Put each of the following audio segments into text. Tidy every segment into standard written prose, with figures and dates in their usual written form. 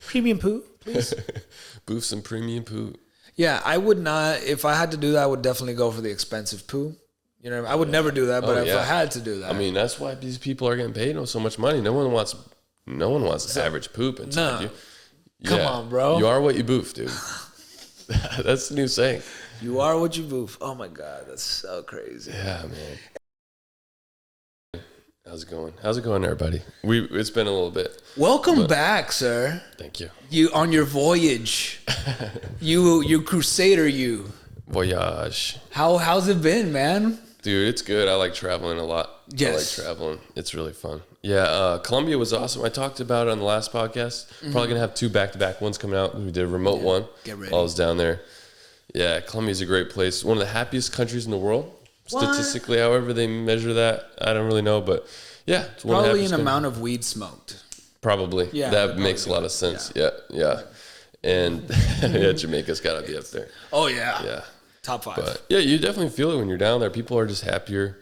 Premium poo, please. Boof some premium poo. Yeah, I would not. If I had to do that, I would definitely go for the expensive poo. You know, I would never do that, but if I had to do that, I mean, that's why these people are getting paid so much money. No one wants average poop inside you. Come on, bro. You are what you boof, dude. That's the new saying. You are what you boof. Oh my God, that's so crazy. Yeah, man. How's it going, everybody? It's been a little bit. Welcome back, sir. Thank you. You on your voyage. you crusader. Voyage. How's it been, man? Dude, it's good. I like traveling a lot. Yes. I like traveling. It's really fun. Yeah, Colombia was awesome. I talked about it on the last podcast. Probably going to have 2 back-to-back ones coming out. We did a remote one. Get ready. While I was down there. Yeah, Colombia's a great place. One of the happiest countries in the world. What? Statistically, however they measure that, I don't really know. But yeah, it's one Probably of the an happiest amount of weed smoked. Probably. Yeah. That makes a lot of sense. Yeah. And yeah, Jamaica's got to be up there. Oh, yeah. Yeah. Top 5. But yeah, you definitely feel it when you're down there. People are just happier.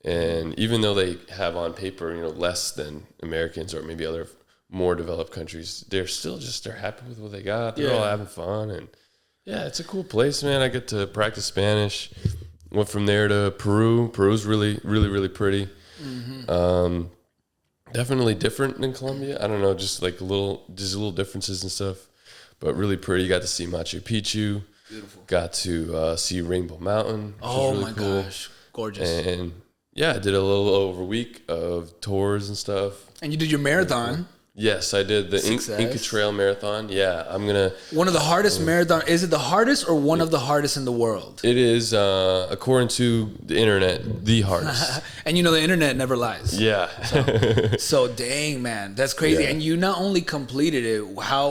And even though they have on paper, less than Americans or maybe other more developed countries, they're still they're happy with what they got. They're all having fun. And yeah, it's a cool place, man. I get to practice Spanish. Went from there to Peru. Peru's really, really, really pretty. Mm-hmm. Definitely different than Colombia. I don't know, just little differences and stuff. But really pretty. Got to see Machu Picchu. Beautiful. Got to see Rainbow Mountain. Which was really cool. Gosh. Gorgeous. And yeah, I did a little over a week of tours and stuff. And you did your marathon. Yes, I did the Inca Trail Marathon. Yeah, I'm going to... One of the hardest marathon. Is it the hardest or one of the hardest in the world? It is, according to the internet, the hardest. And the internet never lies. Yeah. So dang, man. That's crazy. Yeah. And you not only completed it,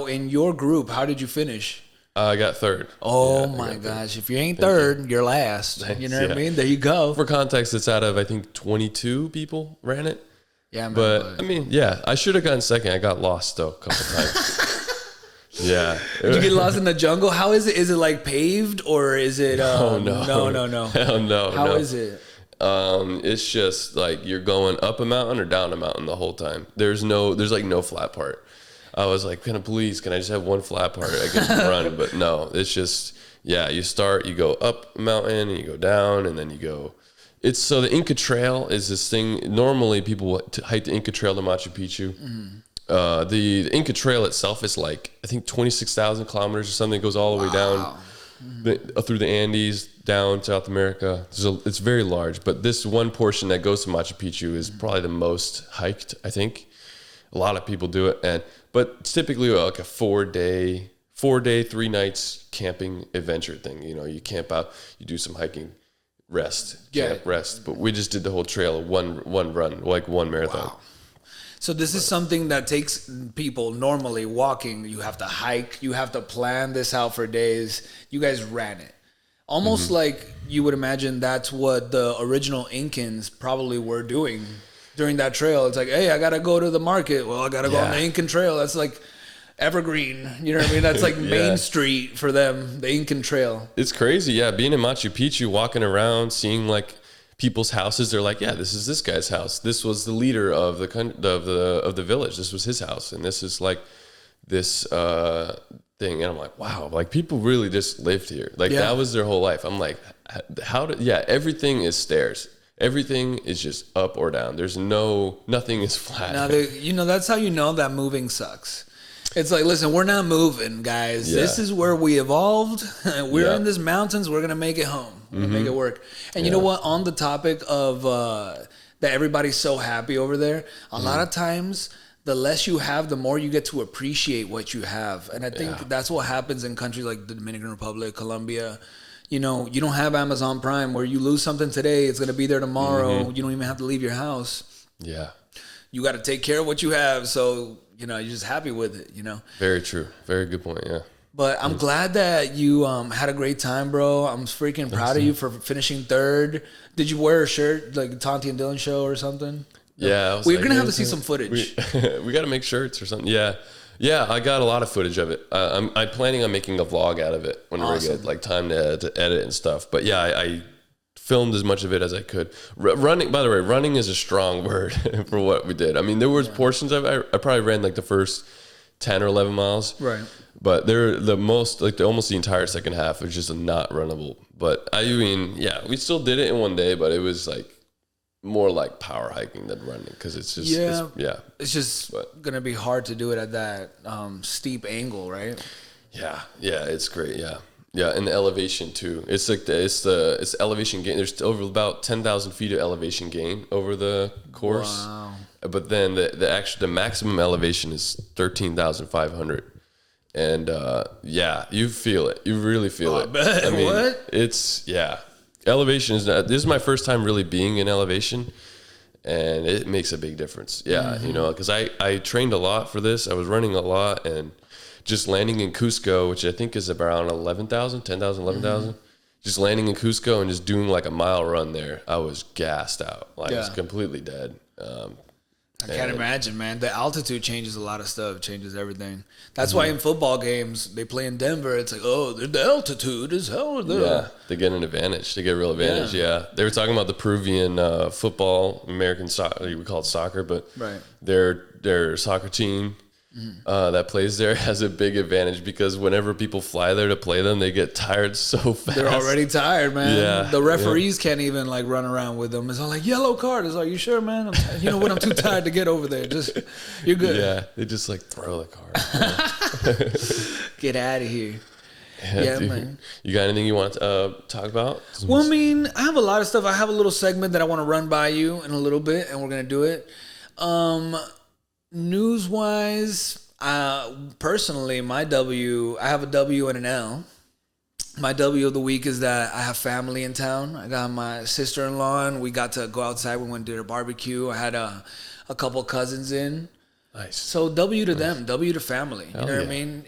in your group, how did you finish? I got third. Oh my gosh. If you ain't third, you're last. Thanks. You know what I mean? There you go. For context, it's out of, I think, 22 people ran it. Yeah, man. But I mean, yeah, I should have gotten second. I got lost, though, a couple times. Yeah. Did you get lost in the jungle? How is it? Is it like paved or is it... No. No. Hell no. How is it? It's just like you're going up a mountain or down a mountain the whole time. There's like no flat part. I was like, can I just have one flat part? I can run, but no, it's just, you start, you go up a mountain and you go down and then you go. So the Inca Trail is this thing. Normally people hike the Inca Trail to Machu Picchu. Mm-hmm. The Inca Trail itself is like, I think 26,000 kilometers or something. It goes all the way down through the Andes, down South America. So it's very large, but this one portion that goes to Machu Picchu is probably the most hiked, I think. A lot of people do it. But it's typically like a 4-day, 3 nights camping adventure thing. You camp out, you do some hiking, camp, rest. But we just did the whole trail, one run, like one marathon. Wow. So this is something that takes people normally walking. You have to hike. You have to plan this out for days. You guys ran it. Almost like you would imagine that's what the original Incans probably were doing during that trail. It's like, hey, I got to go to the market. Well, I got to go on the Incan Trail. That's like evergreen. You know what I mean? That's like Main Street for them, the Incan Trail. It's crazy. Yeah. Being in Machu Picchu, walking around, seeing like people's houses. They're like, yeah, this is this guy's house. This was the leader of the village. This was his house. And this is like this thing. And I'm like, wow, like people really just lived here. Like that was their whole life. I'm like, everything is stairs. Everything is just up or down. Nothing is flat. Now, that's how you know that moving sucks. It's like, listen, we're not moving, guys. Yeah. This is where we evolved. We're in these mountains. We're going to make it home. We're going to make it work. And you know what? On the topic of that everybody's so happy over there, a lot of times, the less you have, the more you get to appreciate what you have. And I think that's what happens in countries like the Dominican Republic, Colombia. You don't have Amazon Prime where you lose something today, it's going to be there tomorrow. You don't even have to leave your house. Yeah. You got to take care of what you have. So, you're just happy with it, Very true. Very good point. Yeah. But I'm glad that you had a great time, bro. I'm freaking proud of you for finishing third. Did you wear a shirt like Tonti and Dylan show or something? Yeah. We're going to have to see some footage. We got to make shirts or something. Yeah. Yeah, I got a lot of footage of it. I'm planning on making a vlog out of it whenever I get like time to edit and stuff. But yeah, I filmed as much of it as I could. Running, by the way, running is a strong word for what we did. I mean, there was portions of it. I probably ran like the first 10 or 11 miles. Right. But they're almost the entire second half is just not runnable. But I mean, yeah, we still did it in one day, but it was like more like power hiking than running because it's just it's just gonna be hard to do it at that steep angle, right? Yeah, it's great. Yeah, and the elevation too. It's like it's elevation gain. There's over about 10,000 feet of elevation gain over the course. Wow. But then the maximum elevation is 13,500. And you feel it. You really feel it. Bet. I mean, what? It's elevation is not. This is my first time really being in elevation, and it makes a big difference. Yeah, you know, because I trained a lot for this. I was running a lot, and just landing in Cusco, which I think is around 11,000, 10,000, 11,000. Just landing in Cusco and just doing like a mile run there, I was gassed out. Like I was completely dead. I can't imagine, man. The altitude changes a lot of stuff, changes everything. That's why in football games, they play in Denver. It's like, oh, the altitude is hell. Yeah, they get an advantage. They get a real advantage, yeah. They were talking about the Peruvian football, American soccer, we call it soccer, but their soccer team that plays there has a big advantage because whenever people fly there to play them, they get tired so fast. They're already tired, man. Yeah, the referees can't even like run around with them. It's all like yellow card. It's like, you sure, man? You know what? I'm too tired to get over there. Just you're good. Yeah, they just like throw the card. Get out of here. Yeah, man. You got anything you want to talk about? Well, I mean, I have a lot of stuff. I have a little segment that I want to run by you in a little bit, and we're gonna do it. News-wise, personally, I have a W and an L. My W of the week is that I have family in town. I got my sister-in-law, and we got to go outside. We went to their barbecue. I had a couple cousins in. Nice. So W to them, W to family. You know what I mean?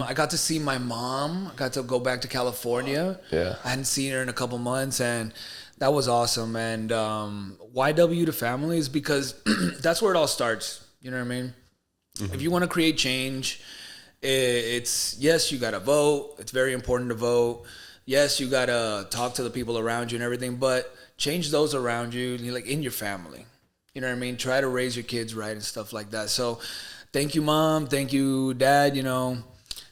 I got to see my mom. I got to go back to California. Yeah. I hadn't seen her in a couple months, and that was awesome. And why W to family is because that's where it all starts. You know what I mean? If you want to create change, it's yes, you got to vote. It's very important to vote. Yes, you got to talk to the people around you and everything, but change those around you, like in your family. You know what I mean? Try to raise your kids right and stuff like that. So thank you, Mom. Thank you, Dad. You know,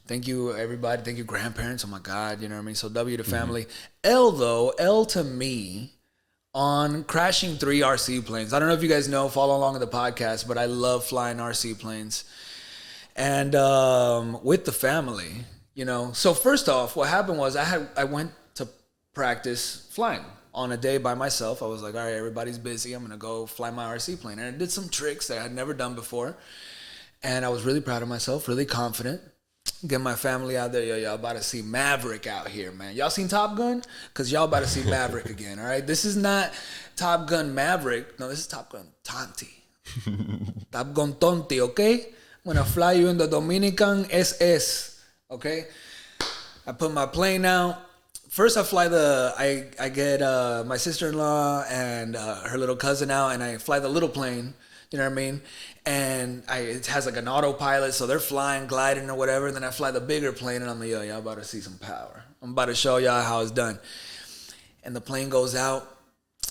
thank you, everybody. Thank you, grandparents. Oh, my God. You know what I mean? So W to family. L, though, L to me on crashing 3 RC planes. I don't know if you guys know, follow along with the podcast, but I love flying RC planes. And with the family, you know. So first off, what happened was I went to practice flying. On a day by myself, I was like, all right, everybody's busy. I'm going to go fly my RC plane. And I did some tricks that I had never done before. And I was really proud of myself, really confident. Get my family out there. Yo, y'all about to see Maverick out here, man. Y'all seen Top Gun? Because y'all about to see Maverick again, all right? This is not Top Gun Maverick. No, this is Top Gun Tonti. Top Gun Tonti, okay? I'm going to fly you in the Dominican SS, okay? I put my plane out. First, I get my sister-in-law and her little cousin out, and I fly the little plane, you know what I mean? And it has like an autopilot, so they're flying, gliding or whatever, and then I fly the bigger plane, and I'm like, yo, y'all about to see some power. I'm about to show y'all how it's done. And the plane goes out,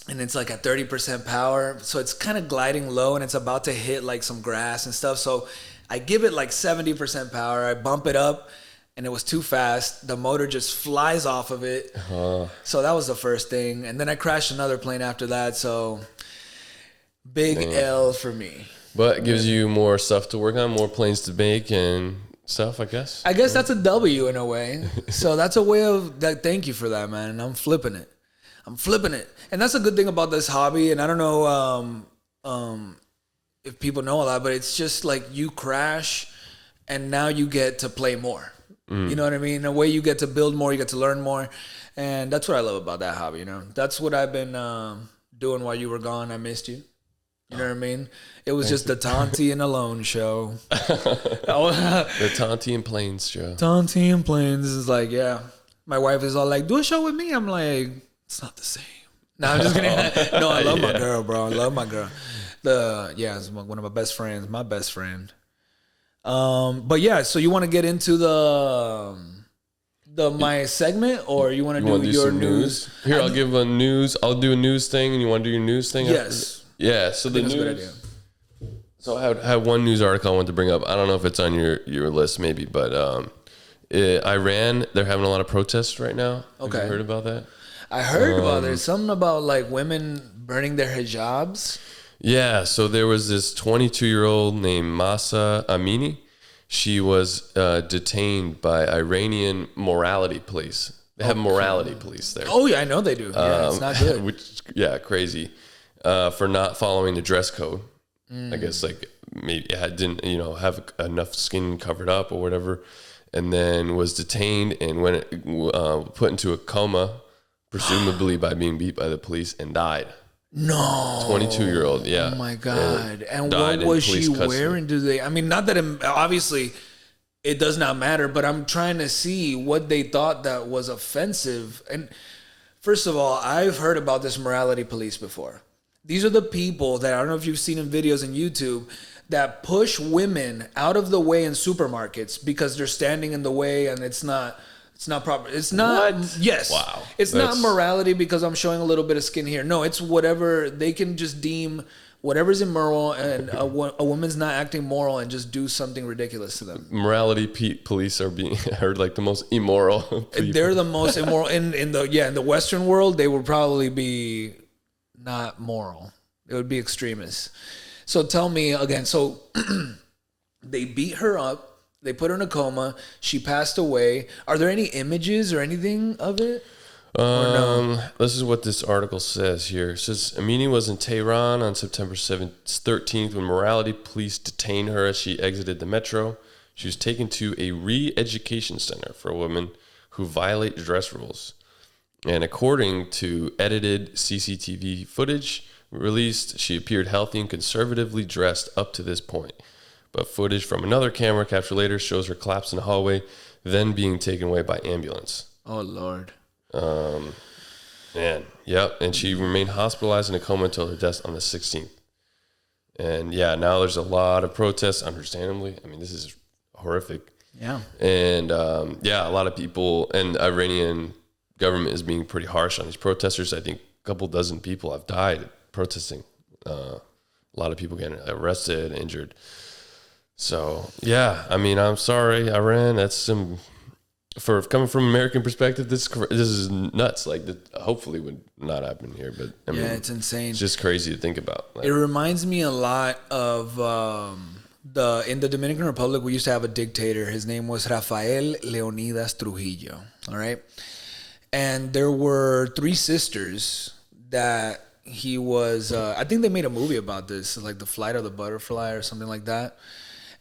and it's like at 30% power, so it's kind of gliding low, and it's about to hit like some grass and stuff, so I give it like 70% power, I bump it up, and it was too fast. The motor just flies off of it. So that was the first thing. And then I crashed another plane after that. So big L for me. But it gives you more stuff to work on, more planes to make and stuff, I guess. I guess that's a W in a way. So that's a way of that. Thank you for that, man. And I'm flipping it. And that's a good thing about this hobby. And I don't know if people know a lot, but it's just like you crash and now you get to play more. You know what I mean? In a way, you get to build more, you get to learn more. And that's what I love about that hobby, you know? That's what I've been doing while you were gone. I missed you. You know what I mean? It was just the Tonti and Alone show. The Tonti and Planes show. Tonti and Planes is like, yeah. My wife is all like, do a show with me. I'm like, it's not the same. No, I'm just kidding. No, I love my girl, bro. I love my girl. It's one of my best friends, my best friend. But yeah, so you want to get into my segment, or you want to do your news? Here, I'll give a news. I'll do a news thing, and you want to do your news thing? Yes. Yeah. So the news. So I had one news article I wanted to bring up. I don't know if it's on your list maybe, but Iran, they're having a lot of protests right now. Okay. Have you heard about that? I heard about there's something about like women burning their hijabs. Yeah, so there was this 22-year-old named Masa Amini. She was detained by Iranian morality police. They have morality police there. Oh yeah, I know they do. Yeah, it's not good. Which, yeah, crazy. For not following the dress code. I guess like maybe it didn't, have enough skin covered up or whatever. And then was detained and put into a coma, presumably by being beat by the police, and died. No. 22-year-old, yeah. Oh my God. And died what was in she police custody. wearing? I mean, not that obviously it does not matter, but I'm trying to see what they thought that was offensive. And first of all, I've heard about this morality police before. These are the people that, I don't know if you've seen in videos on YouTube, that push women out of the way in supermarkets because they're standing in the way and it's not proper. It's not. What? Yes. Wow. It's not morality because I'm showing a little bit of skin here. No, it's whatever they can just deem whatever's immoral, and a woman's not acting moral and just do something ridiculous to them. Morality police are like the most immoral people. They're the most immoral in the Western world. They would probably be not moral. It would be extremists. So tell me again. So they beat her up. They put her in a coma. She passed away. Are there any images or anything of it? No? This is what this article says here. It says Amini was in Tehran on September 13th when morality police detained her as she exited the metro. She was taken to a re-education center for women who violate dress rules. And according to edited CCTV footage released, she appeared healthy and conservatively dressed up to this point. But footage from another camera captured later shows her collapsed in the hallway, then being taken away by ambulance. Oh, Lord. And she remained hospitalized in a coma until her death on the 16th. And yeah, now there's a lot of protests, understandably. I mean, this is horrific. Yeah. And a lot of people, and the Iranian government is being pretty harsh on these protesters. I think a couple dozen people have died protesting. A lot of people getting arrested, injured. So yeah, I mean, I'm sorry, Iran. That's for coming from American perspective. This is nuts. Like, hopefully, would not happen here. But I mean, it's insane. It's just crazy to think about. It reminds me a lot of in the Dominican Republic. We used to have a dictator. His name was Rafael Leonidas Trujillo. All right, and there were 3 sisters that he was. I think they made a movie about this, like The Flight of the Butterfly or something like that.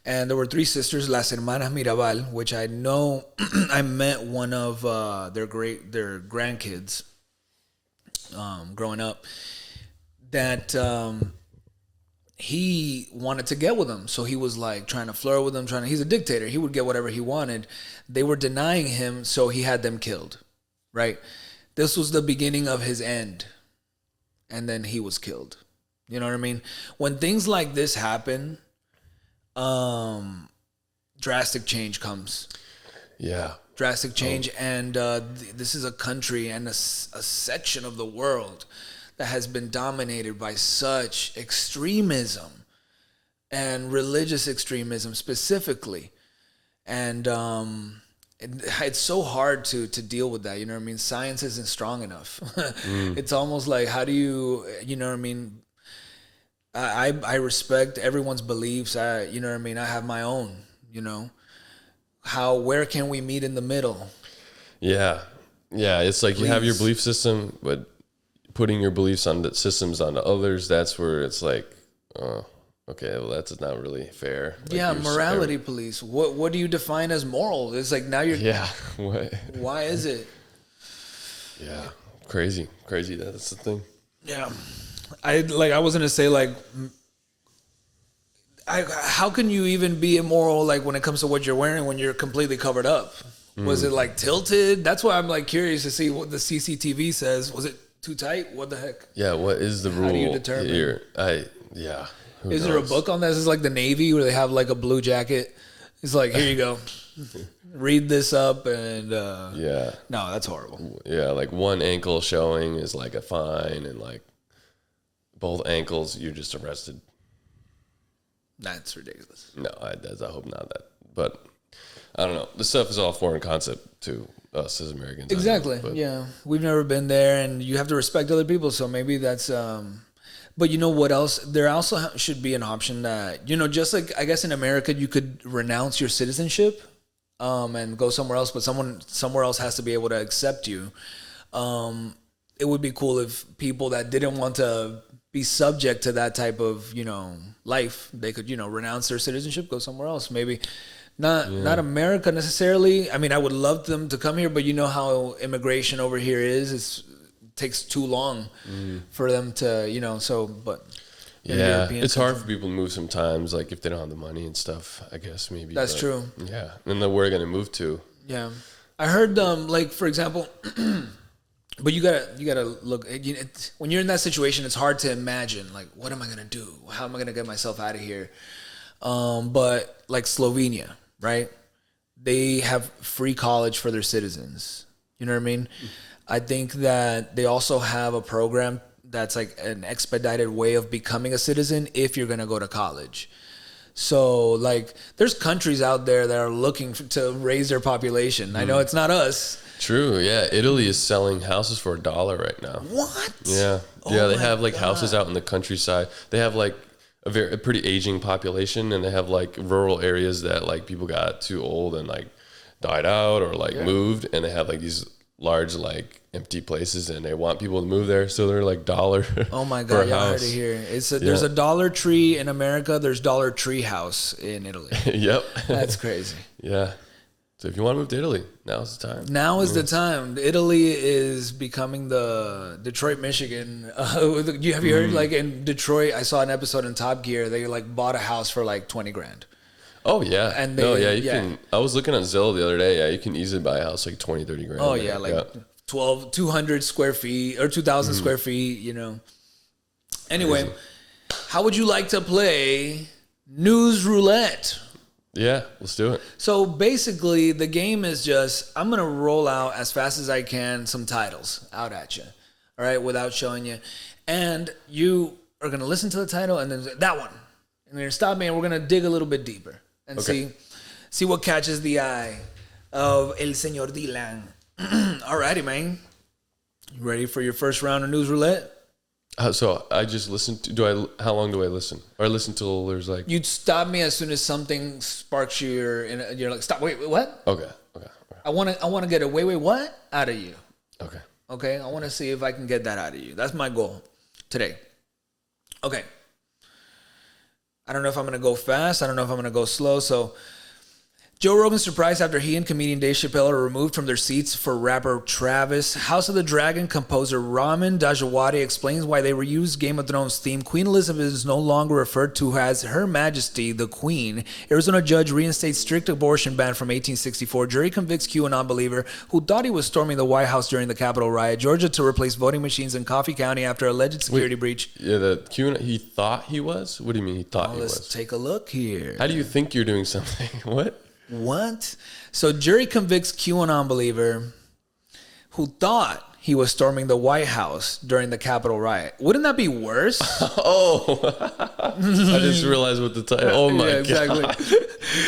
And there were 3 sisters, Las Hermanas Mirabal, which I know I met one of their grandkids growing up, that he wanted to get with them. So he was like trying to flirt with them, he's a dictator. He would get whatever he wanted. They were denying him, so he had them killed, right? This was the beginning of his end. And then he was killed. You know what I mean? When things like this happen, drastic change comes. Yeah. Drastic change. And this is a country and a section of the world that has been dominated by such extremism and religious extremism specifically. And it's so hard to deal with that. You know what I mean? Science isn't strong enough. It's almost like, how do you know what I mean? I respect everyone's beliefs. You know what I mean? I have my own, where can we meet in the middle? Yeah. Yeah. It's like, you have your belief system, but putting your beliefs on the systems onto others, that's where it's like, okay, well, that's not really fair. Like, yeah. Morality police. What do you define as moral? It's like, now you're, yeah. What? Why is it? Yeah. Crazy. That's the thing. Yeah. I was gonna say, like, how can you even be immoral, like, when it comes to what you're wearing when you're completely covered up? Was it like tilted? That's why I'm like curious to see what the CCTV says. Was it too tight? What the heck? Yeah, what is the rule? How do you determine? Here? Is there a book on this? It's like the Navy where they have like a blue jacket. It's like, here you go. Read this up and yeah. No, that's horrible. Yeah, like one ankle showing is like a fine, and like both ankles, you're just arrested. That's ridiculous. No, I hope not that. But I don't know. This stuff is all foreign concept to us as Americans. Exactly. Yeah. We've never been there, and you have to respect other people. So maybe that's. But you know what else? There also should be an option that, just like I guess in America, you could renounce your citizenship and go somewhere else, but someone somewhere else has to be able to accept you. It would be cool if people that didn't want to be subject to that type of, life, they could, renounce their citizenship, go somewhere else. Maybe not America necessarily. I mean, I would love them to come here, but you know how immigration over here is. It takes too long for them to, but yeah, it's hard for people to move sometimes, like if they don't have the money and stuff, I guess maybe. That's true. Yeah. And then where are going to move to? Yeah. I heard, like, for example, but you gotta look, when you're in that situation, it's hard to imagine, like, what am I going to do? How am I going to get myself out of here? But like Slovenia, right? They have free college for their citizens. You know what I mean? I think that they also have a program that's like an expedited way of becoming a citizen if you're going to go to college. So like there's countries out there that are looking to raise their population. I know it's not us. True. Yeah. Italy is selling houses for $1 right now. What? Yeah. Yeah. They have like houses out in the countryside. They have like a pretty aging population, and they have like rural areas that like people got too old and like died out or like moved, and they have like these large like empty places, and they want people to move there, so they're like $1. Oh my god, y'all heard it here. There's a Dollar Tree in America, there's Dollar Tree House in Italy. Yep. That's crazy. Yeah. So if you want to move to Italy, now's the time. Now is the time. Italy is becoming the Detroit, Michigan. Have you heard, like in Detroit, I saw an episode in Top Gear, they like bought a house for like 20 grand. Oh yeah. And you can. I was looking at Zillow the other day. Yeah, you can easily buy a house like 20, 30 grand. Oh yeah, like 200 square feet or 2,000 square feet. Anyway, crazy. How would you like to play News Roulette? Yeah, let's do it. So basically, the game is just I'm gonna roll out as fast as I can some titles out at you, all right, without showing you, and you are gonna listen to the title and then that one, and you're gonna stop me and we're gonna dig a little bit deeper and see what catches the eye of El Señor Dylan. Alrighty, man. You ready for your first round of News Roulette? So I just listen to, how long do I listen? Or I listen till there's like... You'd stop me as soon as something sparks you, you're like, stop, wait, what? Okay. I want to get a wait, what? Out of you. Okay. I want to see if I can get that out of you. That's my goal today. Okay. I don't know if I'm going to go fast. I don't know if I'm going to go slow. So Joe Rogan surprised after he and comedian Dave Chappelle are removed from their seats for rapper Travis. House of the Dragon composer Ramin Djawadi explains why they reused Game of Thrones theme. Queen Elizabeth is no longer referred to as Her Majesty the Queen. Arizona judge reinstates strict abortion ban from 1864. Jury convicts QAnon believer who thought he was storming the White House during the Capitol riot. Georgia to replace voting machines in Coffee County after alleged security breach. Yeah, the QAnon, he thought he was? What do you mean he thought he was? Let's take a look here. How do you think you're doing something? What? So jury convicts QAnon believer who thought he was storming the White House during the Capitol riot. Wouldn't that be worse? I just realized what the title. Oh my exactly. God.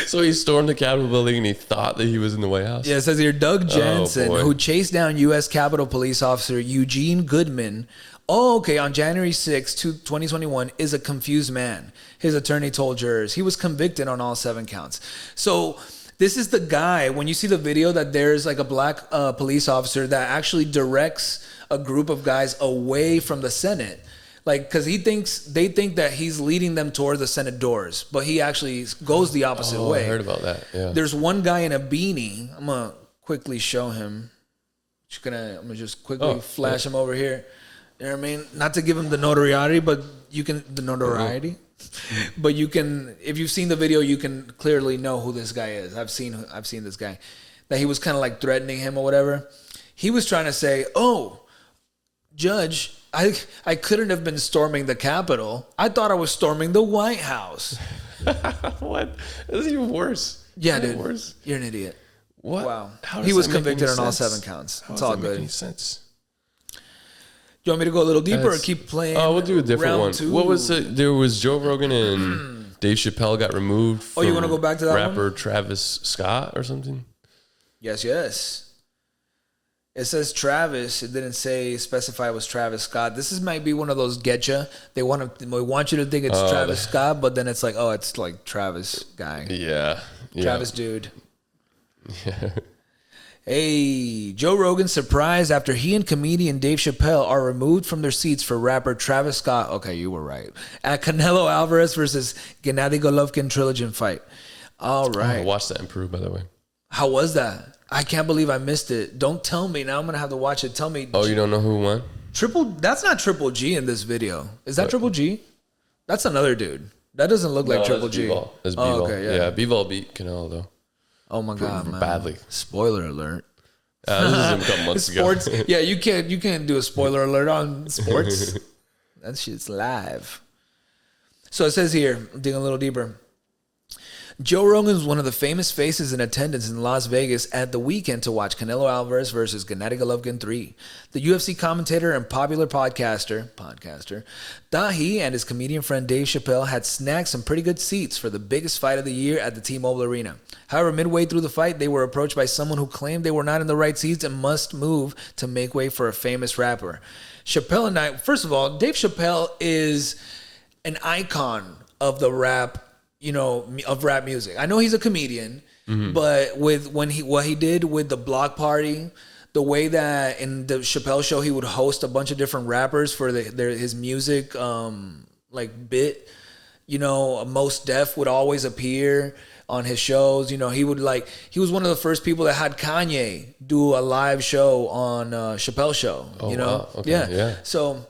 So he stormed the Capitol building and he thought that he was in the White House. Yeah, it says here Doug Jansen, who chased down U.S. Capitol Police Officer Eugene Goodman. On January 6, 2021, is a confused man. His attorney told jurors he was convicted on all 7 counts. So this is the guy, when you see the video, that there's like a black police officer that actually directs a group of guys away from the Senate. Like, because they think that he's leading them toward the Senate doors, but he actually goes the opposite way. I heard about that, yeah. There's one guy in a beanie. I'm going to quickly show him. I'm going to just quickly flash him over here. You know what I mean? Not to give him the notoriety, but you can, but you can, if you've seen the video, you can clearly know who this guy is. I've seen this guy, that he was kind of like threatening him or whatever. He was trying to say, Judge, I couldn't have been storming the Capitol. I thought I was storming the White House. What? That's even worse. Yeah, dude. Worse? You're an idiot. What? Wow. He was convicted on all 7 counts. It's all good. Make any sense? You want me to go a little deeper or keep playing? Oh, we'll do a different one. 2? What was it? There was Joe Rogan and Dave Chappelle got removed from you want to go back to that rapper Travis Scott or something? Yes. It says Travis. It didn't specify it was Travis Scott. Might be one of those getcha. They want you to think it's Travis Scott, but then it's like, oh, it's like Travis guy. Yeah. Travis dude. Yeah. Hey, Joe Rogan surprised after he and comedian Dave Chappelle are removed from their seats for rapper Travis Scott. Okay, you were right. At Canelo Alvarez versus Gennady Golovkin trilogy fight. All right. I watched that in Peru, by the way. How was that? I can't believe I missed it. Don't tell me. Now I'm going to have to watch it. Tell me. Oh, you don't know who won? That's not Triple G in this video. Is that Triple G? That's another dude. That doesn't look like Triple G. That's Bivol. Okay, yeah. Bivol beat Canelo, though. Oh my God, man. Badly. Spoiler alert. This is a couple months sports, ago. Yeah, you can't do a spoiler alert on sports. That shit's live. So it says here, digging a little deeper. Joe Rogan was one of the famous faces in attendance in Las Vegas at the weekend to watch Canelo Alvarez versus Gennady Golovkin 3. The UFC commentator and popular podcaster, thought he and his comedian friend Dave Chappelle had snagged some pretty good seats for the biggest fight of the year at the T-Mobile Arena. However, midway through the fight, they were approached by someone who claimed they were not in the right seats and must move to make way for a famous rapper. Chappelle and I, first of all, Dave Chappelle is an icon of the rap, of rap music. I know he's a comedian, but what he did with the Block Party, the way that in the Chappelle show he would host a bunch of different rappers for his music bit. Mos Def would always appear on his shows. He was one of the first people that had Kanye do a live show on Chappelle's show. Wow. Okay. Yeah. So.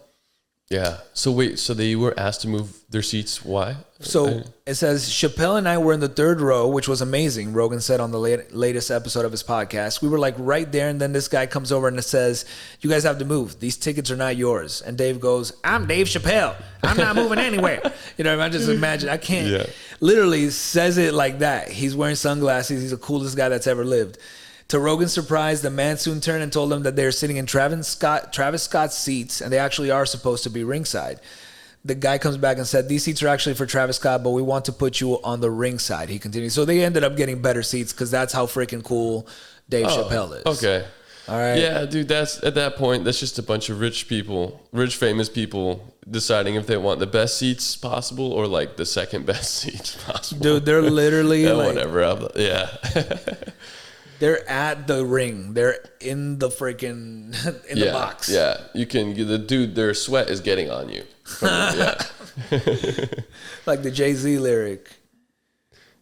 Yeah. So wait, so they were asked to move their seats. Why? So it says, Chappelle and I were in the third row, which was amazing, Rogan said on the latest episode of his podcast. We were like right there, and then this guy comes over and it says, you guys have to move. These tickets are not yours. And Dave goes, I'm Dave Chappelle. I'm not moving anywhere. I just imagine. I can't. Literally says it like that. He's wearing sunglasses. He's the coolest guy that's ever lived. To Rogan's surprise, the man soon turned and told him that they're sitting in Travis Scott's seats, and they actually are supposed to be ringside. The guy comes back and said, these seats are actually for Travis Scott, but we want to put you on the ringside. He continued. So they ended up getting better seats because that's how freaking cool Dave Chappelle is. Okay. All right. Yeah, dude, that's at that point, that's just a bunch of rich famous people deciding if they want the best seats possible or like the second best seats possible. Dude, they're literally whatever. They're at the ring. They're in the freaking the box. Yeah, you can. Their sweat is getting on you. Like the Jay-Z lyric.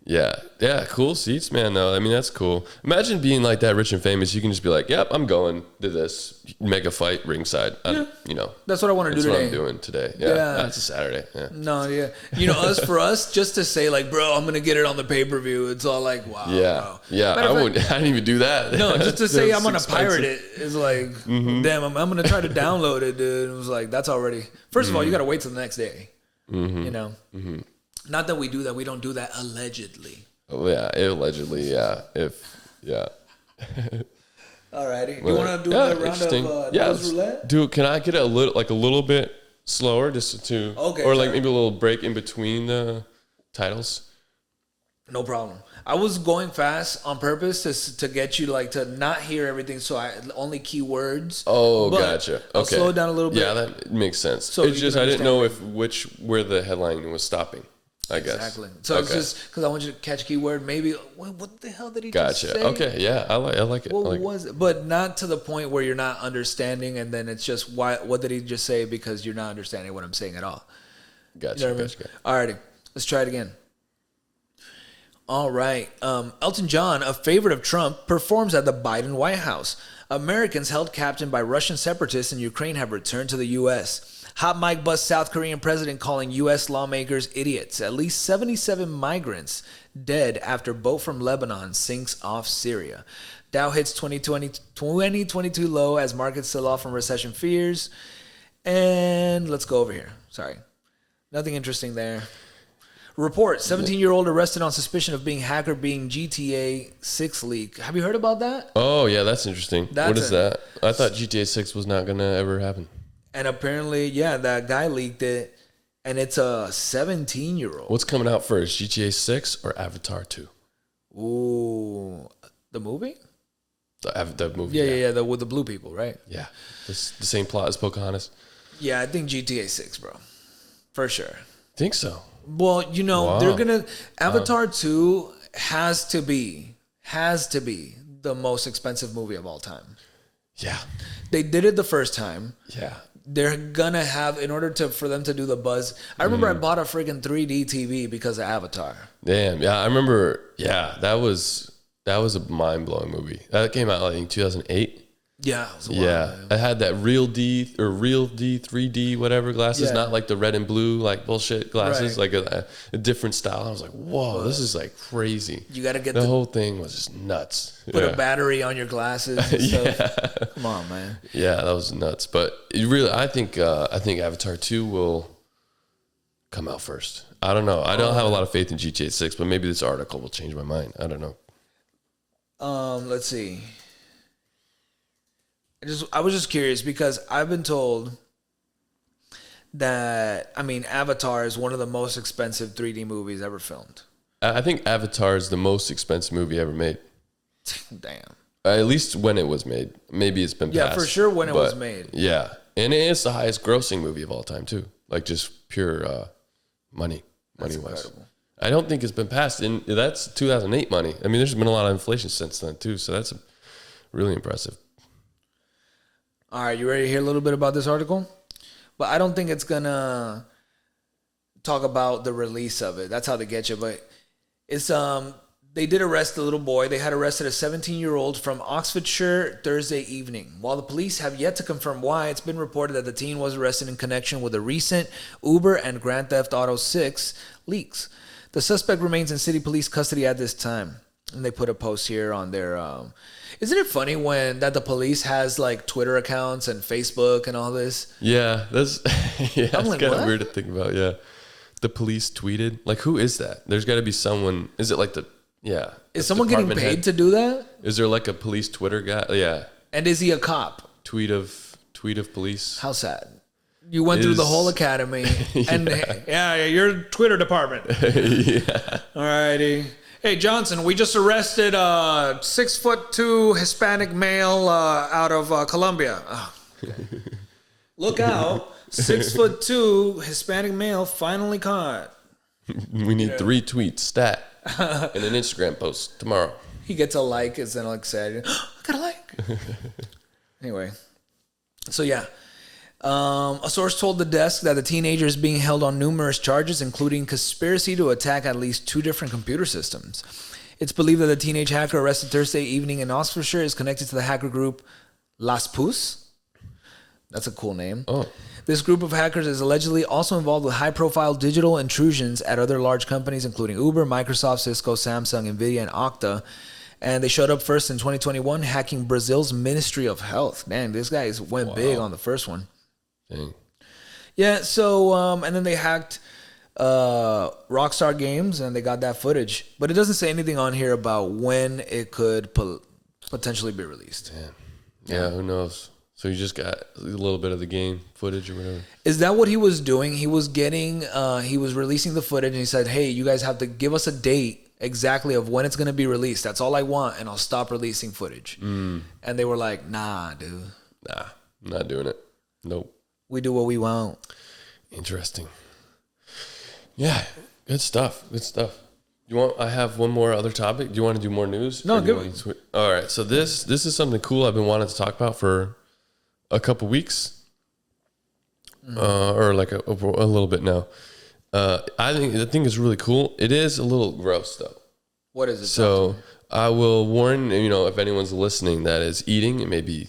Yeah, cool seats, man. Though I mean, that's cool. Imagine being like that, rich and famous. You can just be like, "Yep, I'm going to this mega fight ringside." That's what I want to do today. That's what I'm doing today. Yeah, that's a Saturday. Yeah. No, yeah. For us, just to say like, bro, I'm gonna get it on the pay-per-view. It's all like, wow. Yeah, bro. Yeah. I didn't even do that. No, just to say I'm gonna pirate it is like, damn. I'm gonna try to download it, dude. It was like that's already. First of all, you gotta wait till the next day. Not that we do that. We don't do that allegedly. Oh, yeah, allegedly, yeah. Alrighty. You want to do another round of nose roulette? Dude, can I get a little bit slower just to... Okay. Or like maybe a little break in between the titles? No problem. I was going fast on purpose to get you to not hear everything, so I only keywords. Oh, gotcha. Okay. I'll slow it down a little bit. Yeah, that makes sense. So it's just I didn't know where the headline was stopping. I guess. Exactly. So it's just because I want you to catch a keyword. Maybe what the hell did he just say? Okay. Yeah, I like it. What was it? But not to the point where you're not understanding, and then it's just what did he just say because you're not understanding what I'm saying at all. Gotcha. You know what I mean? Alrighty, let's try it again. All right. Elton John, a favorite of Trump, performs at the Biden White House. Americans held captive by Russian separatists in Ukraine have returned to the U.S. Hot mic bust South Korean president calling U.S. lawmakers idiots. At least 77 migrants dead after boat from Lebanon sinks off Syria. Dow hits 2022 low as markets sell off from recession fears. And let's go over here. Sorry. Nothing interesting there. Report, 17-year-old arrested on suspicion of being hacker being GTA 6 leak. Have you heard about that? Oh, yeah, that's interesting. What is that? I thought GTA 6 was not going to ever happen. And apparently, that guy leaked it. and it's a 17-year-old. What's coming out first, GTA 6 or Avatar 2? Ooh, the movie? The movie. Yeah. With the blue people, right? Yeah, it's the same plot as Pocahontas. Yeah, I think GTA 6, bro, for sure. Think so? Well, you know, Wow. they're gonna Avatar 2 has to be the most expensive movie of all time. Yeah. They did it the first time. Yeah. They're gonna have, in order for them to do the buzz. I remember I bought a freaking 3D TV because of Avatar. Damn. Yeah, I remember. Yeah, that was a mind blowing movie. That came out like in 2008. Yeah, it was a while, Yeah, man. I had that Real D 3D whatever glasses, Yeah. not like the red and blue like bullshit glasses, Right. like a different style. I was like, whoa, this is like crazy. You gotta get The whole thing was just nuts. put Yeah. a battery on your glasses and stuff. Come on, man. Yeah, that was nuts. But I think Avatar 2 will come out first. I don't know. I don't have a lot of faith in GTA 6, but maybe this article will change my mind. I don't know. Let's see. I was just curious because I've been told that, I mean, Avatar is one of the most expensive 3D movies ever filmed. I think Avatar is the most expensive movie ever made. Damn. At least when it was made. Maybe it's been Yeah, passed, for sure when it was but made. Yeah. And it is the highest grossing movie of all time, too. Like just pure money wise. Incredible. I don't think it's been passed. And that's 2008 money. I mean, there's been a lot of inflation since then, too. So that's really impressive. All right, you ready to hear a little bit about this article? But I don't think it's gonna talk about the release of it. That's how they get you. But it's they did arrest a little boy. They had arrested a 17-year-old from Oxfordshire Thursday evening. While the police have yet to confirm why, it's been reported that the teen was arrested in connection with the recent Uber and Grand Theft Auto 6 leaks. The suspect remains in city police custody at this time. And they put a post here on their isn't it funny when that the police has like Twitter accounts and Facebook and all this? Yeah, that's it's like, kind of what? weird to think about. Yeah, the police tweeted. Like, who is that? There's got to be someone. Is it like Is someone getting department paid head? to do that? Is there like a police Twitter guy? Yeah, And is he a cop? tweet of police. How sad. You went through the whole academy and yeah, your Twitter department. Yeah. All righty. Hey Johnson, we just arrested a 6'2" Hispanic male out of Colombia. Oh. Look out. 6'2" Hispanic male finally caught. We need 3 tweets stat and an Instagram post tomorrow. He gets a like, is then like excited. I got a like. Anyway, so yeah. A source told the desk that the teenager is being held on numerous charges, including conspiracy to attack at least 2 different computer systems. It's believed that the teenage hacker arrested Thursday evening in Oxfordshire is connected to the hacker group Las Puces. That's a cool name. Oh. This group of hackers is allegedly also involved with high-profile digital intrusions at other large companies, including Uber, Microsoft, Cisco, Samsung, Nvidia, and Okta. And they showed up first in 2021, hacking Brazil's Ministry of Health. Man, this guy went big on the first one. Dang. Yeah, so, and then they hacked Rockstar Games, and they got that footage. But it doesn't say anything on here about when it could potentially be released. Yeah, who knows? So you just got a little bit of the game footage or whatever. Is that what he was doing? He was releasing the footage, and he said, hey, you guys have to give us a date exactly of when it's going to be released. That's all I want, and I'll stop releasing footage. And they were like, nah, dude. Nah, I'm not doing it. Nope. We do what we want. Interesting. Yeah, good stuff. Good stuff. I have one more other topic. Do you want to do more news? No, good. All right. So this is something cool I've been wanting to talk about for a couple weeks, or like a little bit now. I think it's really cool. It is a little gross though. What is it? So I will warn if anyone's listening that is eating, it may be.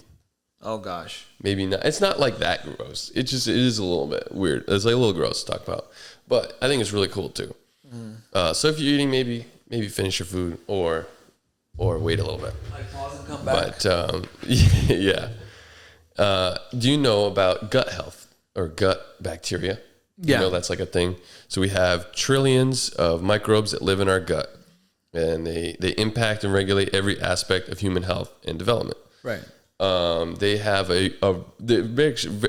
Oh gosh. Maybe not. It's not like that gross. It is a little bit weird. It's like a little gross to talk about, but I think it's really cool too. So if you're eating, maybe finish your food or wait a little bit. Like pause and come back. But yeah. Do you know about gut health or gut bacteria? Yeah. You know that's like a thing. So we have trillions of microbes that live in our gut, and they impact and regulate every aspect of human health and development. Right. They have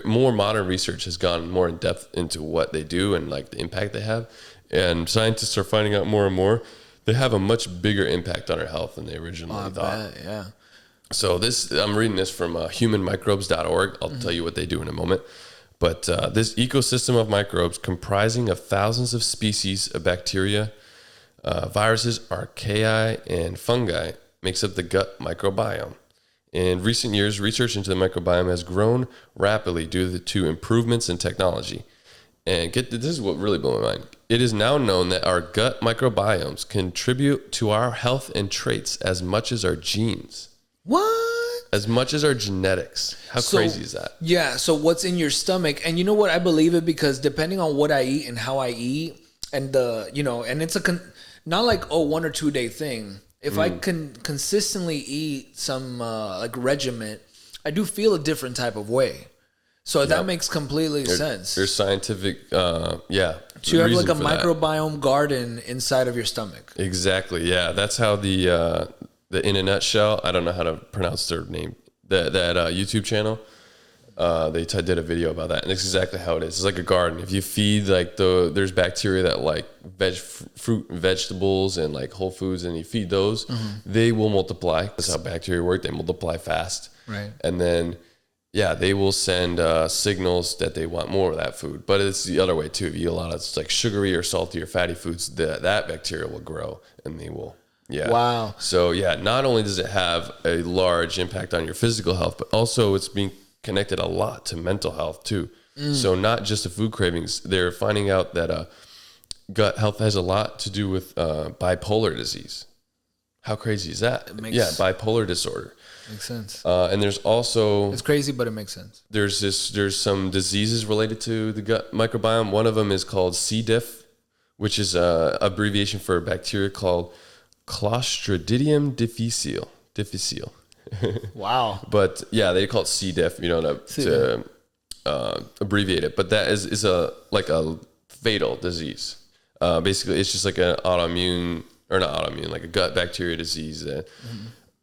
more modern research has gone more in depth into what they do and like the impact they have. And scientists are finding out more and more they have a much bigger impact on our health than they originally thought. Bet, yeah. So I'm reading this from humanmicrobes.org. I'll tell you what they do in a moment. But this ecosystem of microbes comprising of thousands of species of bacteria, viruses, archaea, and fungi makes up the gut microbiome. In recent years, research into the microbiome has grown rapidly due to improvements in technology. And this is what really blew my mind. It is now known that our gut microbiomes contribute to our health and traits as much as our genes. What? As much as our genetics. How crazy is that? Yeah. So what's in your stomach? And you know what? I believe it because depending on what I eat and how I eat, and and it's not like 1 or 2 day thing. If I can consistently eat some like regiment, I do feel a different type of way. So that makes completely sense. There's scientific, So you have like a microbiome garden inside of your stomach. Exactly. Yeah, that's how the In a Nutshell. I don't know how to pronounce their name. That YouTube channel. They did a video about that, and it's exactly how it is. It's like a garden. If you feed there's bacteria that like fruit and vegetables and like whole foods, and you feed those, they will multiply. That's how bacteria work. They multiply fast. Right. And then, they will send signals that they want more of that food. But it's the other way too. If you eat a lot of like sugary or salty or fatty foods, that bacteria will grow and they will. Yeah. Wow. So not only does it have a large impact on your physical health, but also it's being connected a lot to mental health too. So not just the food cravings. They're finding out that gut health has a lot to do with bipolar disease. How crazy is that? Bipolar disorder. Makes sense. And there's also... It's crazy, but it makes sense. There's some diseases related to the gut microbiome. One of them is called C. diff, which is an abbreviation for a bacteria called Clostridium difficile. Wow. But they call it C. diff, to abbreviate it. But that is a fatal disease. Basically, it's just like an like a gut bacteria disease that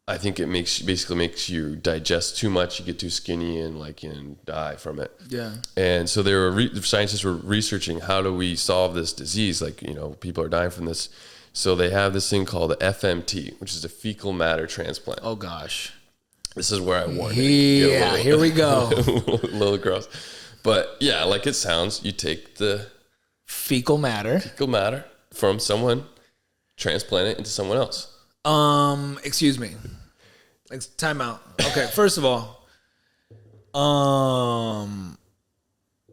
I think it basically makes you digest too much. You get too skinny and die from it. Yeah. And so scientists were researching how do we solve this disease? People are dying from this. So they have this thing called the FMT, which is a fecal matter transplant. Oh gosh. This is where I warned you. Yeah, here we go. A little gross. But like it sounds, you take the fecal matter from someone, transplant it into someone else. Excuse me. Time out. Okay, first of all,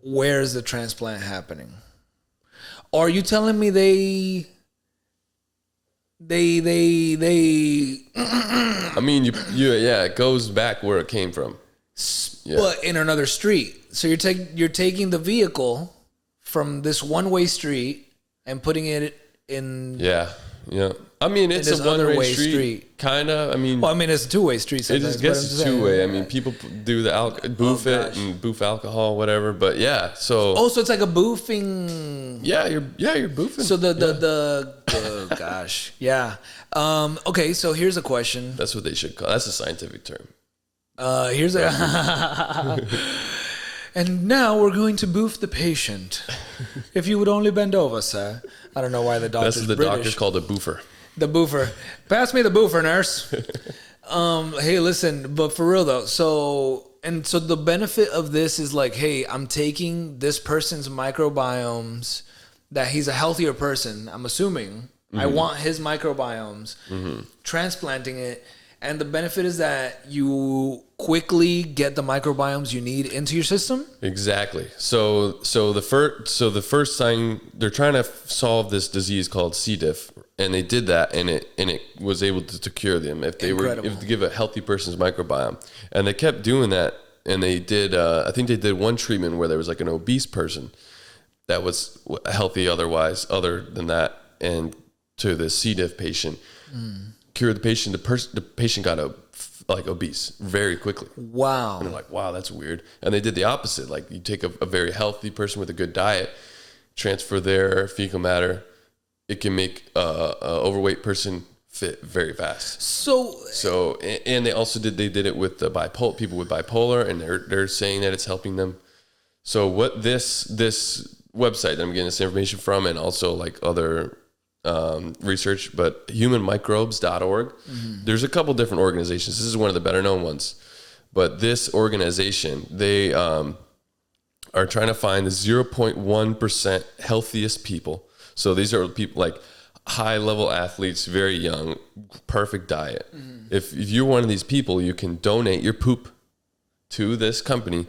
where's the transplant happening? Are you telling me they I mean, it goes back where it came from. But in another street. So you're taking the vehicle from this one-way street and putting it in... Yeah. I mean, it's a one-way street. Kind of. I mean... Well, it's a two-way street sometimes. I guess it's two-way. I mean, people do the boof alcohol, whatever. But so... Oh, so it's like a boofing... Yeah, you're boofing. So oh, gosh. Yeah. Okay, so here's a question. That's what they should call... That's a scientific term. Here's a... And now we're going to boof the patient. If you would only bend over, sir. I don't know why the doctor's That's what the doctor's called a boofer. The boofer. Pass me the boofer, nurse. Hey, listen, but for real though. So the benefit of this is hey, I'm taking this person's microbiomes, that he's a healthier person, I'm assuming. I want his microbiomes, transplanting it. And the benefit is that you quickly get the microbiomes you need into your system. Exactly. So the first thing, they're trying to solve this disease called C. diff, and they did that, and it was able to cure them if they give a healthy person's microbiome, and they kept doing that, and they did. I think they did one treatment where there was an obese person that was healthy otherwise, other than that, and to the C. diff patient. Cured the patient. The patient got obese very quickly. Wow. And they're like, wow, that's weird. And they did the opposite. You take a very healthy person with a good diet, transfer their fecal matter. It can make a overweight person fit very fast. So And they did it with the people with bipolar, and they're saying that it's helping them. So what this website that I'm getting this information from, and also like other research, but humanmicrobes.org. There's a couple different organizations. This is one of the better known ones, but this organization, they are trying to find the 0.1% healthiest people. So these are people like high level athletes, very young, perfect diet. If you're one of these people, you can donate your poop to this company.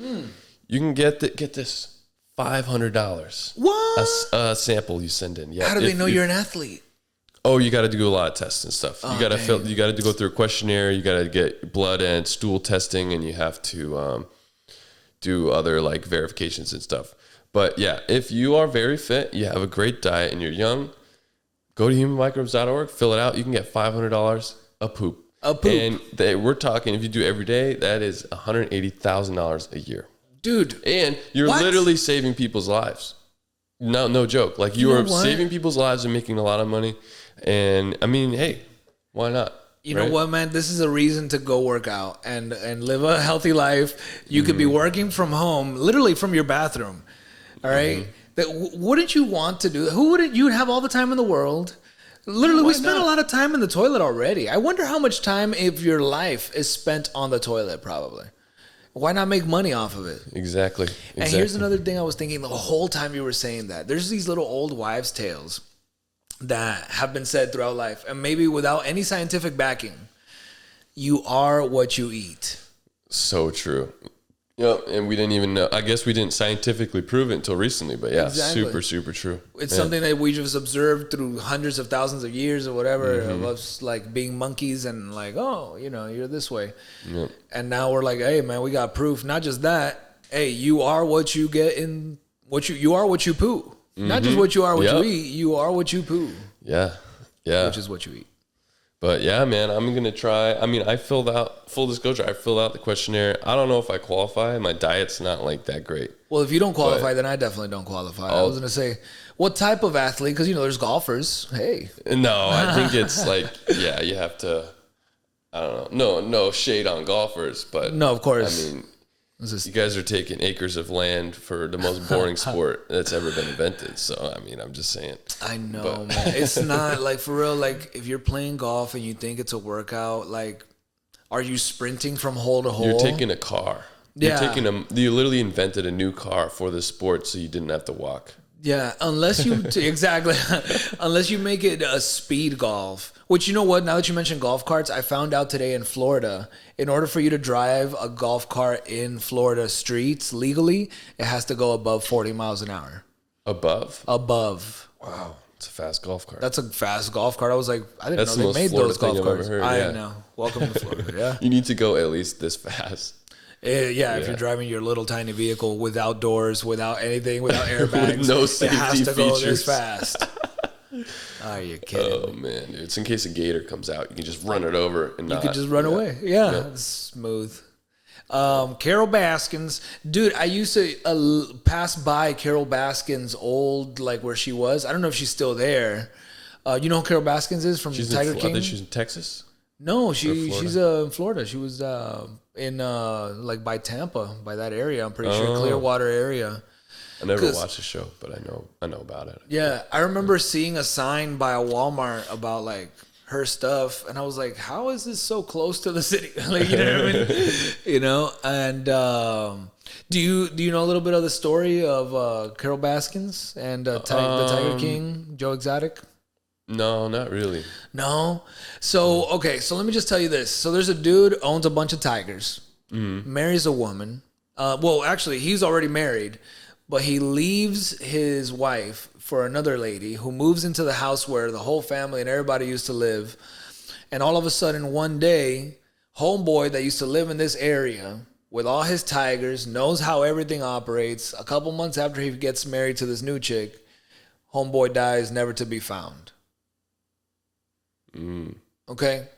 You can get this $500. What? A sample you send in. Yeah. How do they know you're an athlete? Oh, you got to do a lot of tests and stuff. You got to you got to go through a questionnaire. You got to get blood and stool testing, and you have to do other like verifications and stuff. But yeah, if you are very fit, you have a great diet, and you're young, go to humanmicrobes.org, fill it out. You can get $500 a poop. A poop. And we're talking, if you do every day, that is $180,000 a year. Dude. And you're literally saving people's lives. No joke. Like you are saving people's lives and making a lot of money. And I mean, hey, why not? You know what, man? This is a reason to go work out and live a healthy life. You could be working from home, literally from your bathroom. All right. Wouldn't you want to do? Who wouldn't? You'd have all the time in the world. Literally, we spend a lot of time in the toilet already. I wonder how much time of your life is spent on the toilet. Probably. Why not make money off of it? Exactly. And here's another thing I was thinking the whole time you were saying that. There's these little old wives' tales that have been said throughout life, and maybe without any scientific backing. You are what you eat. So true. Yeah, and we didn't even know. I guess we didn't scientifically prove it until recently, but yeah, super, super true. It's something that we just observed through hundreds of thousands of years or whatever of us like being monkeys and like, oh, you're this way. Yep. And now we're like, hey, man, we got proof. Not just that. Hey, you are what you get in what you are what you poo. Not just what you are what you eat. You are what you poo. Yeah. Which is what you eat. But yeah, man, I'm going to try. I mean, I filled out, full disclosure, I filled out the questionnaire. I don't know if I qualify. My diet's not like that great. Well, if you don't qualify, then I definitely don't qualify. I was going to say, what type of athlete? Because, there's golfers. Hey. No, I think it's like, yeah, you have to, I don't know. No shade on golfers, but. No, of course. I mean, you guys are taking acres of land for the most boring sport that's ever been invented. So, I mean, I'm just saying. I know, man. It's not like for real. Like if you're playing golf and you think it's a workout, like, are you sprinting from hole to hole? You're taking a car. Yeah. You literally invented a new car for the sport so you didn't have to walk. Yeah, unless you exactly, unless you make it a speed golf. Which, you know what? Now that you mentioned golf carts, I found out today in Florida, in order for you to drive a golf cart in Florida streets legally, it has to go above 40 miles an hour. Above. Wow, it's a fast golf cart. That's a fast golf cart. I was like, I didn't know they made those golf carts. I know. Welcome to Florida. Yeah. You need to go at least this fast. Yeah, if you're driving your little tiny vehicle without doors, without anything, without airbags, with no safety it has to features. go this fast. Are you kidding? Oh man, dude. It's in case a gator comes out, you can just run it over and you could just run away. Yeah, it's smooth. Carol Baskins, dude. I used to pass by Carol Baskins' old, like where she was. I don't know if she's still there. You know who Carol Baskins is from Tiger King? I think she's in Texas. No, she's in Florida. She was in like by Tampa, by that area. I'm pretty sure Clearwater area. I never watched the show, but I know about it. Yeah, I remember seeing a sign by a Walmart about like her stuff, and I was like, "How is this so close to the city?" Like, you know what I mean? And do you know a little bit of the story of Carol Baskins and the Tiger King, Joe Exotic? No, not really. No. So, okay. So let me just tell you this. So there's a dude owns a bunch of tigers, marries a woman. Well, actually, he's already married, but he leaves his wife for another lady who moves into the house where the whole family and everybody used to live. And all of a sudden, one day, homeboy that used to live in this area with all his tigers, knows how everything operates. A couple months after he gets married to this new chick, homeboy dies, never to be found. Okay.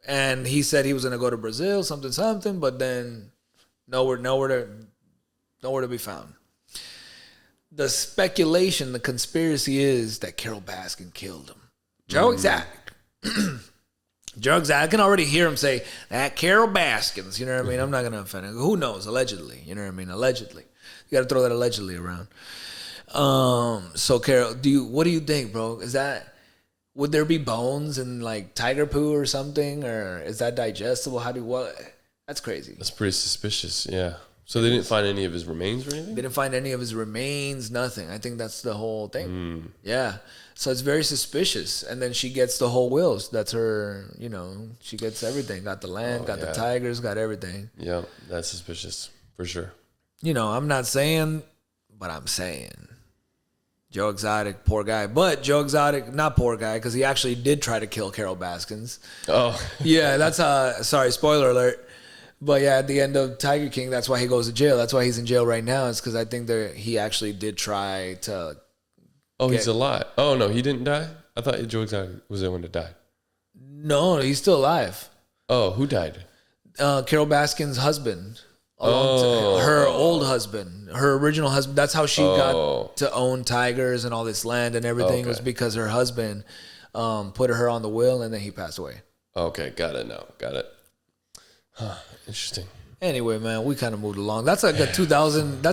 And he said he was going to go to Brazil, something, but then nowhere to be found. The speculation, the conspiracy is that Carol Baskin killed him. Joe Exotic. Drugs. I can already hear him say that Carol Baskins. You know what I mean? I'm not gonna offend him. Who knows? Allegedly. You know what I mean? Allegedly. You got to throw that allegedly around. So Carol, what do you think, bro? Would there be bones in like tiger poo or something, or is that digestible? That's crazy. That's pretty suspicious. Yeah. So they didn't find any of his remains or anything? They didn't find any of his remains, nothing. I think that's the whole thing. Yeah. So it's very suspicious. And then she gets the whole wills. That's her, she gets everything. Got the land, got the tigers, got everything. Yeah, that's suspicious for sure. I'm not saying, but I'm saying. Joe Exotic, poor guy. But Joe Exotic, not poor guy, because he actually did try to kill Carol Baskins. Oh. Yeah, that's, sorry, spoiler alert. But yeah, at the end of Tiger King, that's why he goes to jail. That's why he's in jail right now. It's because I think he actually did try to. Oh, he's alive. Oh, no, he didn't die? I thought Joe Exotic was the one that died. No, he's still alive. Oh, who died? Carol Baskin's husband. Her old husband. Her original husband. That's how she got to own tigers and all this land and everything was because her husband put her on the will and then he passed away. Okay, got it now. Got it. Huh, interesting. Anyway, man, we kind of moved along. That's like that's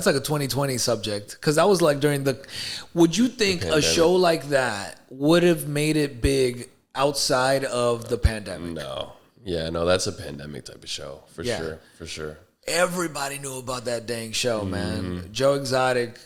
like a 2020 subject. Because that was like would you think a show like that would have made it big outside of the pandemic? No. Yeah, no, that's a pandemic type of show. For sure. Everybody knew about that dang show, man. Joe Exotic,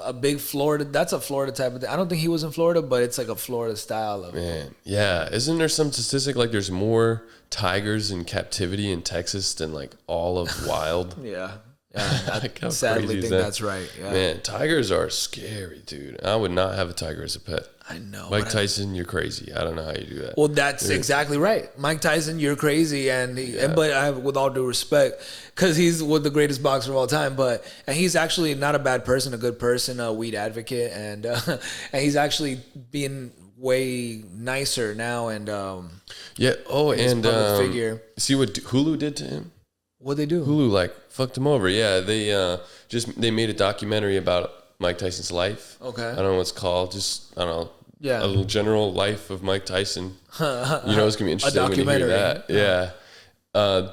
a big Florida. That's a Florida type of thing. I don't think he was in Florida, but it's like a Florida style of. Man, yeah. Isn't there some statistic like there's more tigers in captivity in Texas than like all of wild? Yeah. I sadly think that's right. Yeah. Man, tigers are scary, dude. I would not have a tiger as a pet. I know. Mike Tyson, you're crazy. I don't know how you do that. Well, that's exactly right. Mike Tyson, you're crazy, but I have, with all due respect, because he's the greatest boxer of all time. And he's actually not a bad person, a good person, a weed advocate, and he's actually being way nicer now. And yeah. Oh, and figure. See what Hulu did to him? What'd they do? Hulu fucked him over. Yeah, they made a documentary about Mike Tyson's life. Okay. I don't know what it's called. Just I don't know. Yeah. A little general life of Mike Tyson. It's gonna be interesting when you hear that. Yeah.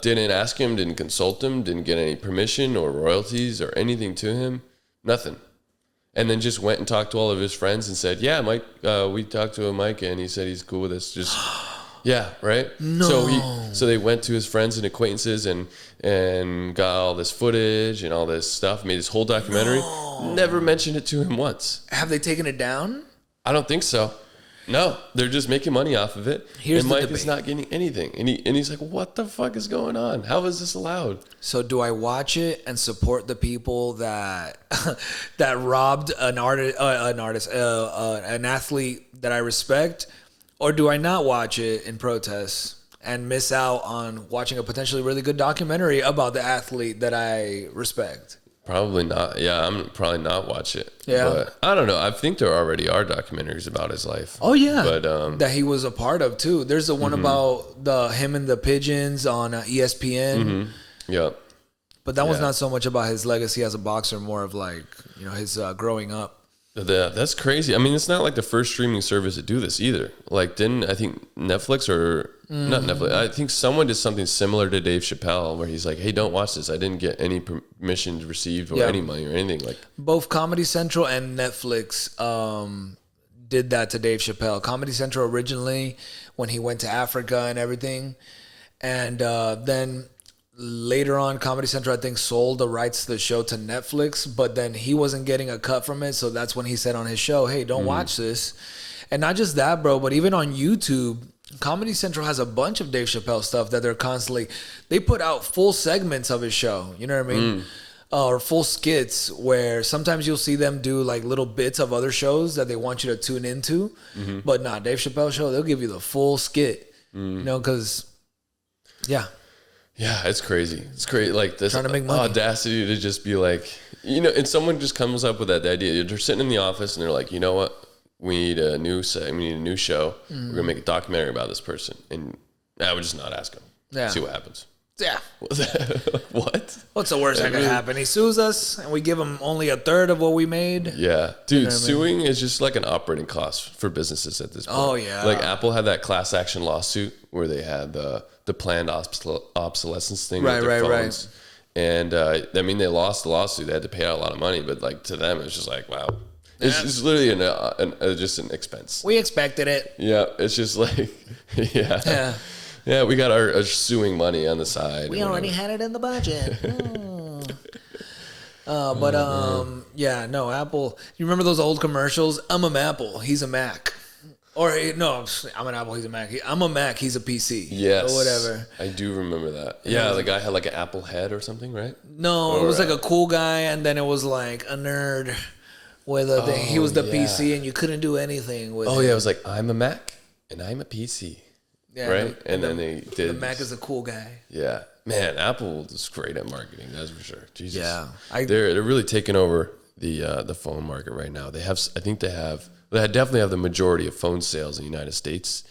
Didn't ask him, didn't consult him, didn't get any permission or royalties or anything to him. Nothing. And then just went and talked to all of his friends and said, "Yeah, Mike, we talked to Mike and he said he's cool with us." Just yeah, right? No. So they went to his friends and acquaintances and got all this footage and all this stuff, made this whole documentary. No. Never mentioned it to him once. Have they taken it down? I don't think so. No, they're just making money off of it. And Mike is not getting anything. And he's like, what the fuck is going on? How is this allowed? So do I watch it and support the people that that robbed an athlete that I respect? Or do I not watch it in protest and miss out on watching a potentially really good documentary about the athlete that I respect? Probably not. Yeah, I'm probably not watch it. Yeah. But I don't know. I think there already are documentaries about his life. Oh, yeah. But that he was a part of, too. There's the one about him and the pigeons on ESPN. Mm-hmm. Yep. But that was not so much about his legacy as a boxer, more of his growing up. That's crazy. I mean, it's not like the first streaming service to do this either. Didn't I think Netflix or not Netflix? I think someone did something similar to Dave Chappelle, where he's like, "Hey, don't watch this. I didn't get any permission received or any money or anything." Both Comedy Central and Netflix did that to Dave Chappelle. Comedy Central originally, when he went to Africa and everything, and then. Later on, Comedy Central, I think, sold the rights to the show to Netflix, but then he wasn't getting a cut from it. So that's when he said on his show, hey, don't watch this. And not just that, bro, but even on YouTube, Comedy Central has a bunch of Dave Chappelle stuff that they put out full segments of his show. You know what I mean? Or full skits where sometimes you'll see them do little bits of other shows that they want you to tune into. But Dave Chappelle show, they'll give you the full skit, because, yeah. Yeah, it's crazy. It's crazy. This trying to make money. Audacity to just be and someone just comes up with that idea. They're sitting in the office and they're like, you know what? We need a new show. We're going to make a documentary about this person. And I would just not ask them. Yeah. See what happens. Yeah. What? What's the worst that could happen? He sues us, and we give him only a third of what we made. Yeah, dude, suing is just like an operating cost for businesses at this point. Oh, yeah. Like Apple had that class action lawsuit where they had the planned obsolescence thing with their phones. And I mean, they lost the lawsuit. They had to pay out a lot of money, but like to them, it's just like, wow. It's literally just an expense. We expected it. Yeah, it's just like, yeah. Yeah, we got our suing money on the side. We already had it in the budget. Yeah, no, Apple. You remember those old commercials? I'm a Apple, he's a Mac. Or, no, I'm an Apple, he's a Mac. I'm a Mac, he's a PC. Yes. Or whatever. I do remember that. Yeah, the guy had like an Apple head or something, right? No, it was like a cool guy, and then it was like a nerd with a thing. He was the PC, and you couldn't do anything with it. Yeah, it was like, I'm a Mac, and I'm a PC. Yeah, right? And then they did. The Mac is a cool guy. Yeah. Man, Apple is great at marketing, that's for sure. Jesus. Yeah. They're really taking over the phone market right now. They definitely have the majority of phone sales in the United States.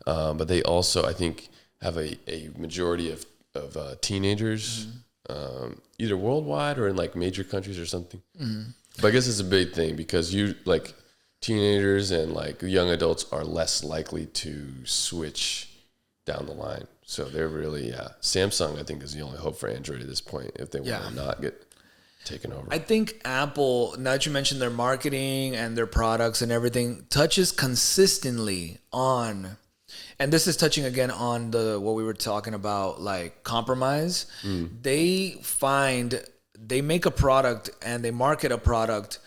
But they also, I think, have a majority of teenagers, either worldwide or in like major countries or something. Mm-hmm. But I guess it's a big thing because teenagers and like young adults are less likely to switch down the line. So they're really, Samsung, I think, is the only hope for Android at this point if they want to not get taken over. I think Apple, now that you mentioned their marketing and their products and everything, touches consistently on, and this is touching again on what we were talking about, like compromise. They make a product and they market a product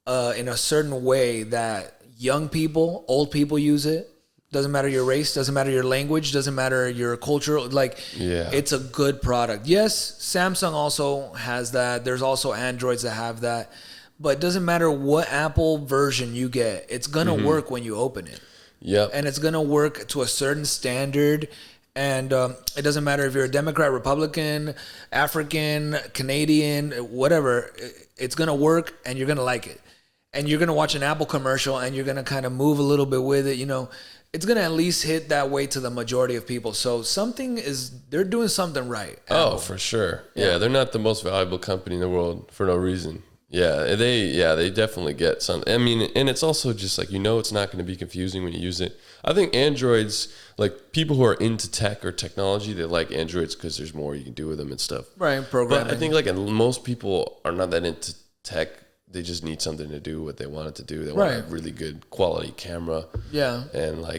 in a certain way that young people, old people use it. Doesn't matter your race, doesn't matter your language, doesn't matter your culture. It's a good product. Yes, Samsung also has that. There's also Androids that have that. But it doesn't matter what Apple version you get. It's going to work when you open it. Yeah. And it's going to work to a certain standard. And it doesn't matter if you're a Democrat, Republican, African, Canadian, whatever. It's going to work and you're going to like it. And you're going to watch an Apple commercial and you're going to kind of move a little bit with it, It's going to at least hit that way to the majority of people. So they're doing something right. Apple. Oh, for sure. Yeah, they're not the most valuable company in the world for no reason. Yeah, they definitely get some. I mean, and it's also just like, it's not going to be confusing when you use it. I think Androids, like people who are into tech or technology, they like Androids because there's more you can do with them and stuff. Right, programming. But I think like most people are not that into tech. They just need something to do what they want it to do. They want a really good quality camera. Yeah. And I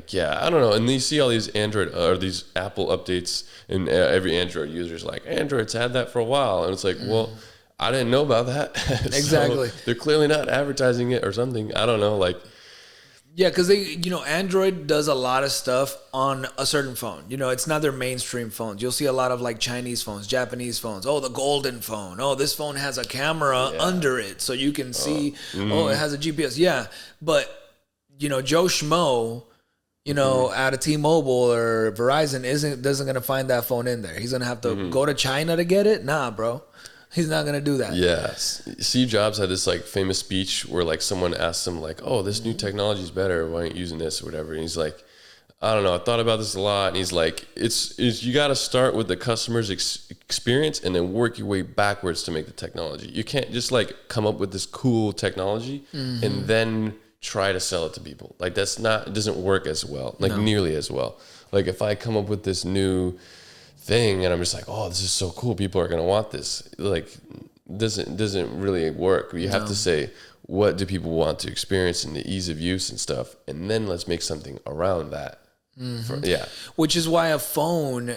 don't know. And you see all these Android or these Apple updates, and every Android user is like, Android's had that for a while. And it's like, well, I didn't know about that. Exactly. So they're clearly not advertising it or something. I don't know. Yeah, because Android does a lot of stuff on a certain phone. It's not their mainstream phones. You'll see a lot of like Chinese phones, Japanese phones. Oh, the golden phone. Oh, this phone has a camera under it so you can see. Oh, it has a GPS. Yeah, but Joe Schmo, out of T-Mobile or Verizon doesn't gonna find that phone in there. He's gonna have to go to China to get it. Nah, bro. He's not gonna do that. Yes. Steve Jobs had this like famous speech where like someone asked him like, "Oh, this new technology is better. Why aren't you using this or whatever?" And he's like, "I don't know. I thought about this a lot." And he's like, "It's you got to start with the customer's experience and then work your way backwards to make the technology. You can't just like come up with this cool technology and then try to sell it to people. Like it doesn't work as well, nearly as well. Like if I come up with this new thing and I'm just like, oh, this is so cool, people are gonna want this, like doesn't really work. You have to say, what do people want to experience and the ease of use and stuff, and then let's make something around that. Which is why a phone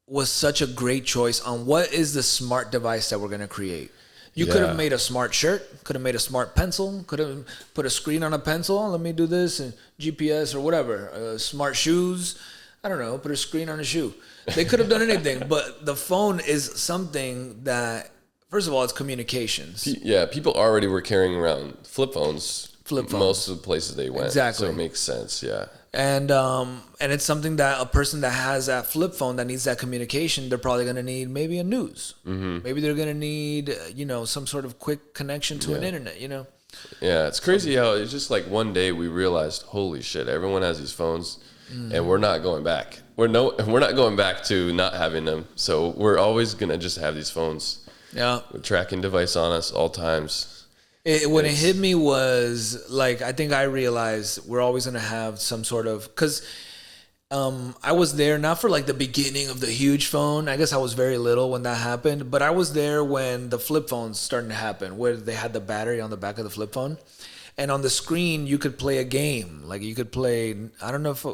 was such a great choice on what is the smart device that we're going to create. You could have made a smart shirt, could have made a smart pencil, could have put a screen on a pencil. Let me do this, and GPS or whatever. Smart shoes. I don't know, put a screen on a shoe. They could have done anything, but the phone is something that, first of all, it's communications. Yeah, people already were carrying around flip phones. Most of the places they went. Exactly. So it makes sense, yeah. And it's something that a person that has that flip phone that needs that communication, they're probably going to need maybe a news. Maybe they're going to need, some sort of quick connection to an internet, Yeah, it's crazy how it's just like one day we realized, holy shit, everyone has these phones. and we're not going back. We're not going back to not having them. So we're always gonna just have these phones. Yeah. With tracking device on us all times. When it hit me was like, I think I realized we're always going to have some sort of, because I was there not for like the beginning of the huge phone. I guess I was very little when that happened, but I was there when the flip phones started to happen, where they had the battery on the back of the flip phone. And on the screen, you could play a game. Like you could play, I don't know if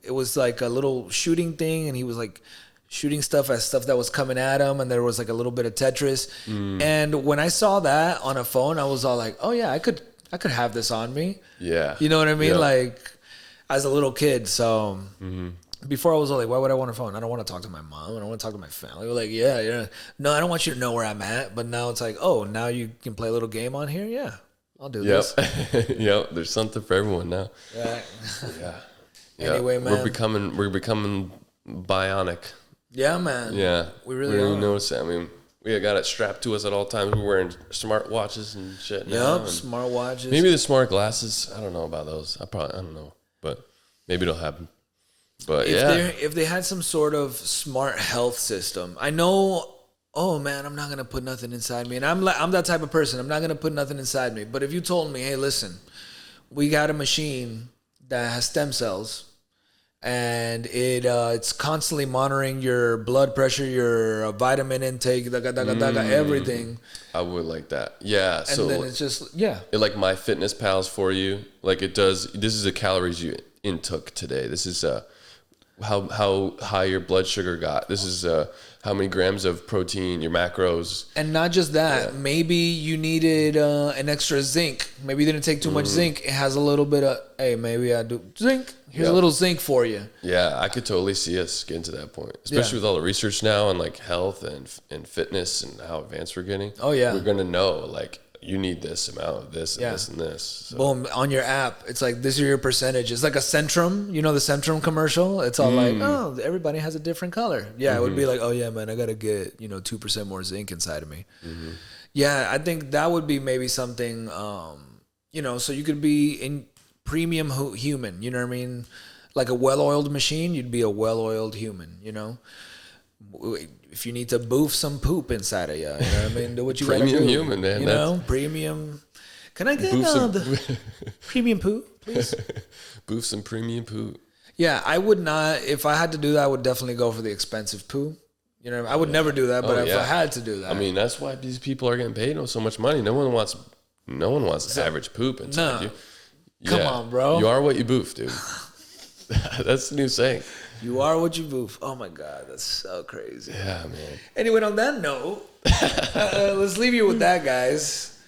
it was like a little shooting thing, and he was like shooting stuff at stuff that was coming at him, and there was like a little bit of Tetris. And when I saw that on a phone, I was all like, oh yeah, I could have this on me. Yeah. You know what I mean? Yeah. Like as a little kid. So before I was all like, why would I want a phone? I don't want to talk to my mom. I don't want to talk to my family. We're like, yeah. No, I don't want you to know where I'm at. But now it's like, oh, now you can play a little game on here? Yeah, I'll do this. Yep. There's something for everyone now. Right. Yeah. Anyway, man. We're becoming bionic. Yeah, man. Yeah. We really didn't are. notice that. I mean, we got it strapped to us at all times. We're wearing smart watches and shit now. Yep, smart watches. Maybe the smart glasses. I don't know about those. I don't know. But maybe it'll happen. But if they had some sort of smart health system, I know, oh man, I'm not gonna put nothing inside me. And I'm that type of person. I'm not gonna put nothing inside me. But if you told me, hey, listen, we got a machine that has stem cells, and it's constantly monitoring your blood pressure, your vitamin intake, everything. I would like that. Yeah. And so then it's just, yeah. It like MyFitnessPal's for you. Like it does. This is the calories you intook today. This is how high your blood sugar got. This is how many grams of protein, your macros. And not just that, maybe you needed an extra zinc. Maybe you didn't take too much zinc. It has a little bit of, hey, maybe I do zinc. Here's a little zinc for you. Yeah, I could totally see us getting to that point, especially with all the research now on like health and fitness and how advanced we're getting. Oh yeah, we're gonna know like you need this amount of this and this and this. So. Boom, on your app, it's like, these are your percentages. Like a Centrum, you know the Centrum commercial? It's all like, oh, everybody has a different color. Yeah, it would be like, oh yeah, man, I got to get, 2% more zinc inside of me. Yeah, I think that would be maybe something, so you could be in premium human, you know what I mean? Like a well-oiled machine, you'd be a well-oiled human, If you need to boof some poop inside of you, you know what I mean? Do what you gotta do. Premium human, man. Premium. Can I get the premium poo, please? Boof some premium poo. Yeah, I would not. If I had to do that, I would definitely go for the expensive poo. I would never do that, but if I had to do that. I mean, that's why these people are getting paid so much money. No one wants average poop inside you. Come on, bro. You are what you boof, dude. That's the new saying. You are what you boof. Oh my God, that's so crazy. Yeah, man. Anyway, on that note, let's leave you with that, guys.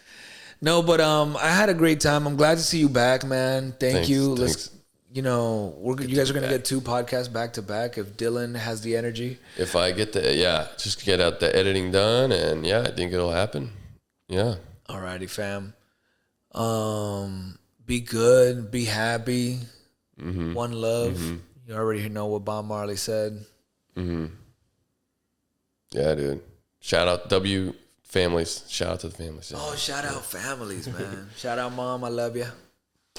No, but I had a great time. I'm glad to see you back, man. Thanks, you. Thanks. You guys are gonna get 2 podcasts back to back if Dylan has the energy. If I get just get out the editing done, and I think it'll happen. Yeah. Alrighty, fam. Be good. Be happy. One love. You already know what Bob Marley said. Yeah, dude. Shout out families. Shout out to the families. Oh, shout out families, man. Shout out, Mom. I love you.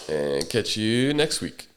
And catch you next week.